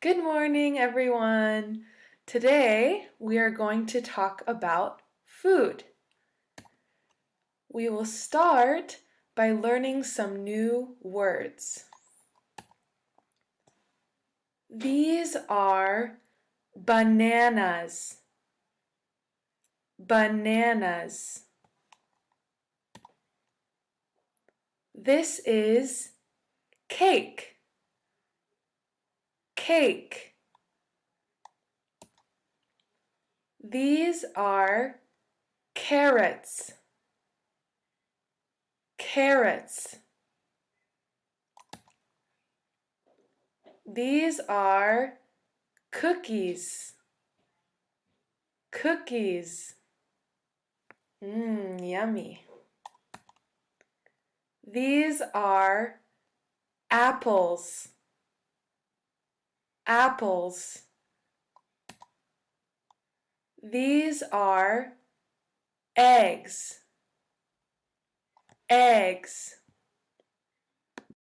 Good morning, everyone. Today we are going to talk about food. We will start by learning some new words. These are bananas. Bananas. This is cake. Cake. These are carrots. Carrots. These are cookies. Cookies. Yummy. These are apples. Apples. These are eggs. Eggs.